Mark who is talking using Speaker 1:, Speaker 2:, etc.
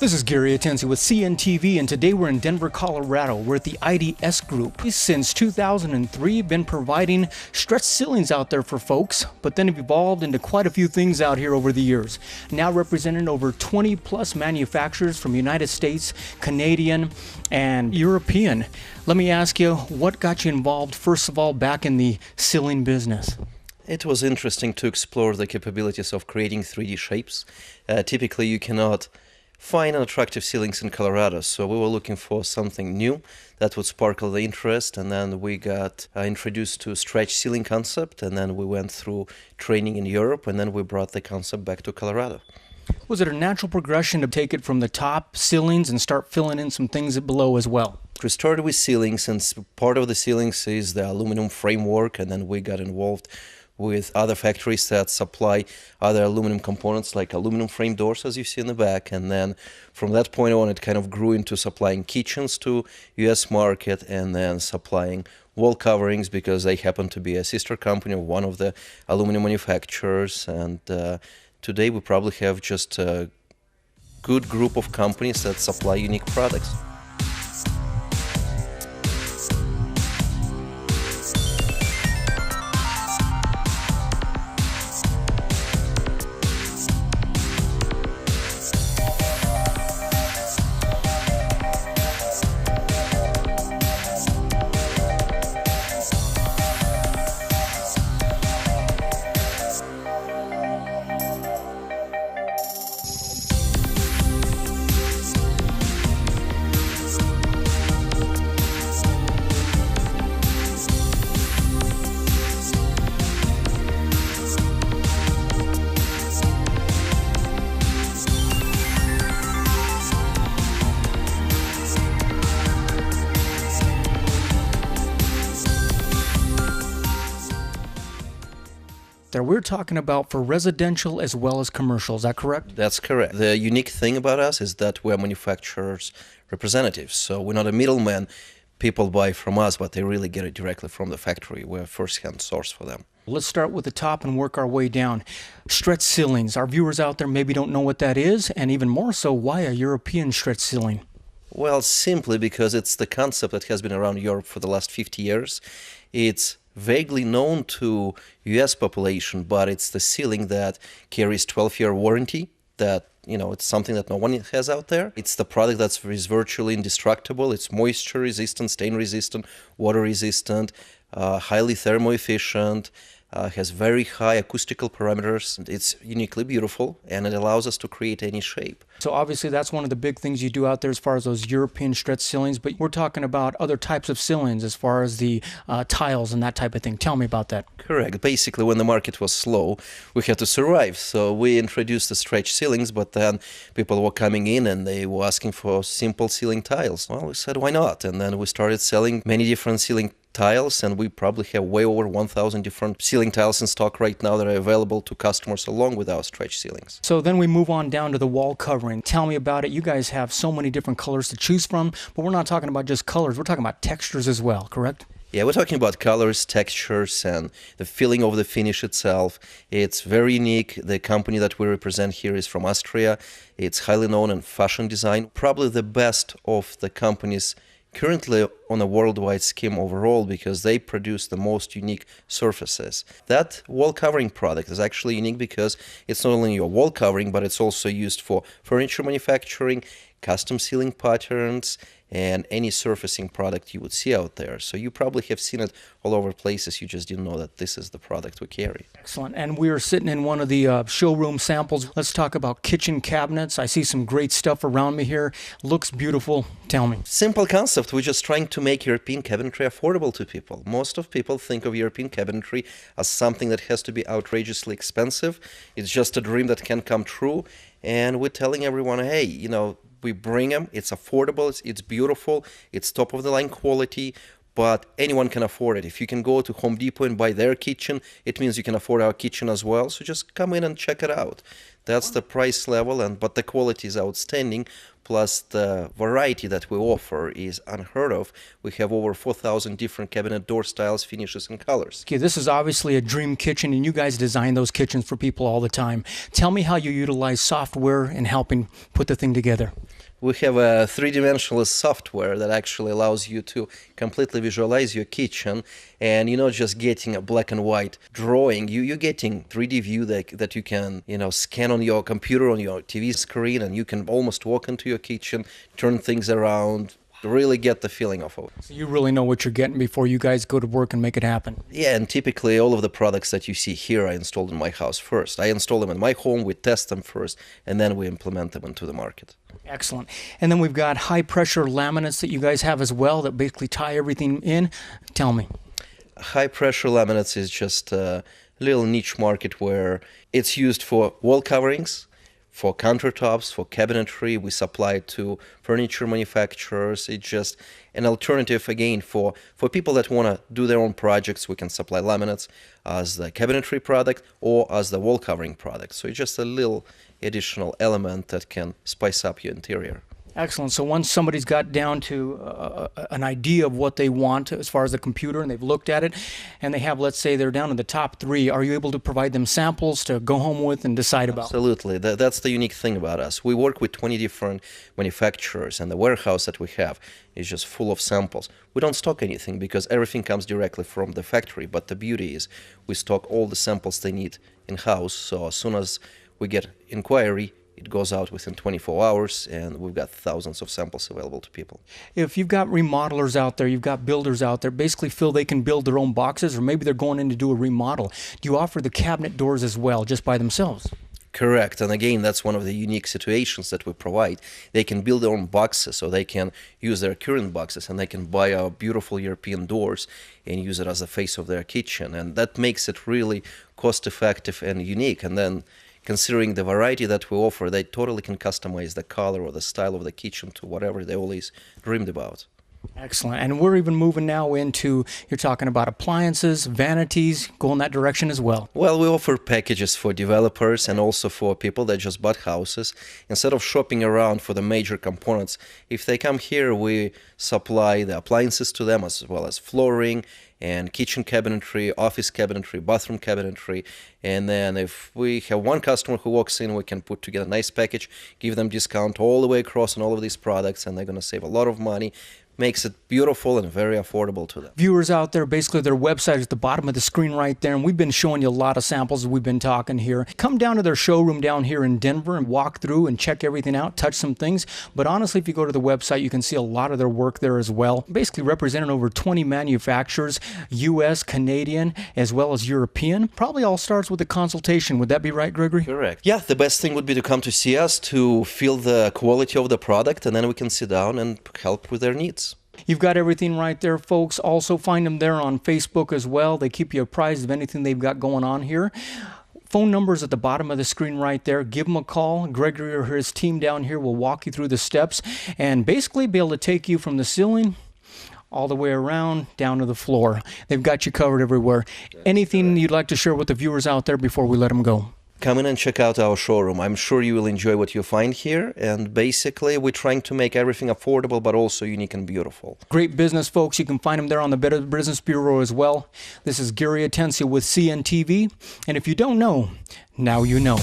Speaker 1: This is Gary Atensi with CNTV, and today we're in Denver, Colorado. We're at the IDS Group. Since 2003, been providing stretch ceilings out there for folks, but then have evolved into quite a few things out here over the years. Now representing over 20 plus manufacturers from the United States, Canadian, and European. Let me ask you, what got you involved, first of all, back in the ceiling business?
Speaker 2: It was interesting to explore the capabilities of creating 3D shapes. Typically, you cannot find attractive ceilings in Colorado, so we were looking for something new that would sparkle the interest, and then we got introduced to stretch ceiling concept, and then we went through training in Europe, and then we brought the concept back to Colorado.
Speaker 1: Was it a natural progression to take it from the top ceilings and start filling in some things below as well?
Speaker 2: We started with ceilings, and part of the ceilings is the aluminum framework, and then we got involved with other factories that supply other aluminum components like aluminum frame doors, as you see in the back. And then from that point on, it kind of grew into supplying kitchens to US market, and then supplying wall coverings because they happen to be a sister company of one of the aluminum manufacturers. And today we probably have just a good group of companies that supply unique products.
Speaker 1: That we're talking about for residential as well as commercial, is that correct?
Speaker 2: That's correct. The unique thing about us is that we're manufacturers' representatives, so we're not a middleman. People buy from us, but they really get it directly from the factory. We're a first-hand source for them.
Speaker 1: Let's start with the top and work our way down. Stretch ceilings. Our viewers out there maybe don't know what that is, and even more so, why a European stretch ceiling?
Speaker 2: Well, simply because it's the concept that has been around Europe for the last 50 years. It's vaguely known to US population, but it's the ceiling that carries 12-year warranty. That, it's something that no one has out there. It's the product that is virtually indestructible. It's moisture resistant, stain resistant, water resistant, highly thermo efficient, has very high acoustical parameters. It's uniquely beautiful, and it allows us to create any shape.
Speaker 1: So obviously that's one of the big things you do out there as far as those European stretch ceilings, but we're talking about other types of ceilings as far as the tiles and that type of thing. Tell me about that.
Speaker 2: Correct. Basically, when the market was slow, we had to survive. So we introduced the stretch ceilings, but then people were coming in and they were asking for simple ceiling tiles. Well, we said, why not? And then we started selling many different ceiling tiles, and we probably have way over 1,000 different ceiling tiles in stock right now that are available to customers along with our stretch ceilings.
Speaker 1: So then we move on down to the wall covering. Tell me about it. You guys have so many different colors to choose from, but we're not talking about just colors. We're talking about textures as well, correct?
Speaker 2: Yeah, we're talking about colors, textures, and the feeling of the finish itself. It's very unique. The company that we represent here is from Austria. It's highly known in fashion design. Probably the best of the companies currently on a worldwide scheme overall, because they produce the most unique surfaces. That wall covering product is actually unique because it's not only your wall covering, but it's also used for furniture manufacturing, custom ceiling patterns, and any surfacing product you would see out there. So you probably have seen it all over places. You just didn't know that this is the product we carry.
Speaker 1: Excellent. And we are sitting in one of the showroom samples. Let's talk about kitchen cabinets. I see some great stuff around me here. Looks beautiful. Tell me.
Speaker 2: Simple concept. We're just trying to make European cabinetry affordable to people. Most of people think of European cabinetry as something that has to be outrageously expensive. It's just a dream that can come true. And we're telling everyone, hey, we bring them, it's affordable, it's beautiful, it's top-of-the-line quality, but anyone can afford it. If you can go to Home Depot and buy their kitchen, it means you can afford our kitchen as well. So just come in and check it out. That's the price level, but the quality is outstanding. Plus the variety that we offer is unheard of. We have over 4,000 different cabinet door styles, finishes, and colors.
Speaker 1: Okay, this is obviously a dream kitchen, and you guys design those kitchens for people all the time. Tell me how you utilize software in helping put the thing together.
Speaker 2: We have a three-dimensional software that actually allows you to completely visualize your kitchen, and you're not just getting a black and white drawing. You're getting 3D view that you can, scan on your computer, on your TV screen, and you can almost walk into your kitchen, turn things around, really get the feeling of it.
Speaker 1: So you really know what you're getting before you guys go to work and make it happen.
Speaker 2: Yeah, and typically all of the products that you see here I installed in my house first. I install them in my home, we test them first, and then we implement them into the market.
Speaker 1: Excellent. And then we've got high pressure laminates that you guys have as well that basically tie everything in. Tell me.
Speaker 2: High pressure laminates is just a little niche market where it's used for wall coverings, for countertops, for cabinetry. We supply it to furniture manufacturers. It's just an alternative, again, for people that want to do their own projects. We can supply laminates as the cabinetry product or as the wall covering product. So it's just a little additional element that can spice up your interior.
Speaker 1: Excellent. So once somebody's got down to an idea of what they want as far as the computer, and they've looked at it, and they have, let's say, they're down to the top 3, are you able to provide them samples to go home with and decide about?
Speaker 2: Absolutely. That's the unique thing about us. We work with 20 different manufacturers, and the warehouse that we have is just full of samples. We don't stock anything because everything comes directly from the factory, but the beauty is we stock all the samples they need in-house, so as soon as we get inquiry, it goes out within 24 hours, and we've got thousands of samples available to people.
Speaker 1: If you've got remodelers out there, you've got builders out there, basically feel they can build their own boxes, or maybe they're going in to do a remodel, do you offer the cabinet doors as well, just by themselves?
Speaker 2: Correct. And again, that's one of the unique situations that we provide. They can build their own boxes, so they can use their current boxes, and they can buy our beautiful European doors and use it as the face of their kitchen. And that makes it really cost-effective and unique. And then considering the variety that we offer, they totally can customize the color or the style of the kitchen to whatever they always dreamed about.
Speaker 1: Excellent. And we're even moving now into, you're talking about appliances, vanities, go in that direction as well.
Speaker 2: Well, we offer packages for developers and also for people that just bought houses. Instead of shopping around for the major components, if they come here, we supply the appliances to them, as well as flooring and kitchen cabinetry, office cabinetry, bathroom cabinetry. And then if we have one customer who walks in, we can put together a nice package, give them discount all the way across on all of these products, and they're going to save a lot of money. Makes it beautiful and very affordable to them.
Speaker 1: Viewers out there, basically their website is at the bottom of the screen right there, and we've been showing you a lot of samples as we've been talking here. Come down to their showroom down here in Denver and walk through and check everything out, touch some things. But honestly, if you go to the website, you can see a lot of their work there as well. Basically representing over 20 manufacturers, US, Canadian, as well as European. Probably all starts with a consultation. Would that be right, Gregory?
Speaker 2: Correct. Yeah, the best thing would be to come to see us, to feel the quality of the product, and then we can sit down and help with their needs.
Speaker 1: You've got everything right there, folks. Also find them there on Facebook as well. They keep you apprised of anything they've got going on here. Phone number's at the bottom of the screen right there. Give them a call. Gregory or his team down here will walk you through the steps and basically be able to take you from the ceiling all the way around down to the floor. They've got you covered everywhere. Anything you'd like to share with the viewers out there before we let them go?
Speaker 2: Come in and check out our showroom. I'm sure you will enjoy what you find here. And basically, we're trying to make everything affordable, but also unique and beautiful.
Speaker 1: Great business, folks. You can find them there on the Better Business Bureau as well. This is Gary Atencia with CNTV. And if you don't know, now you know.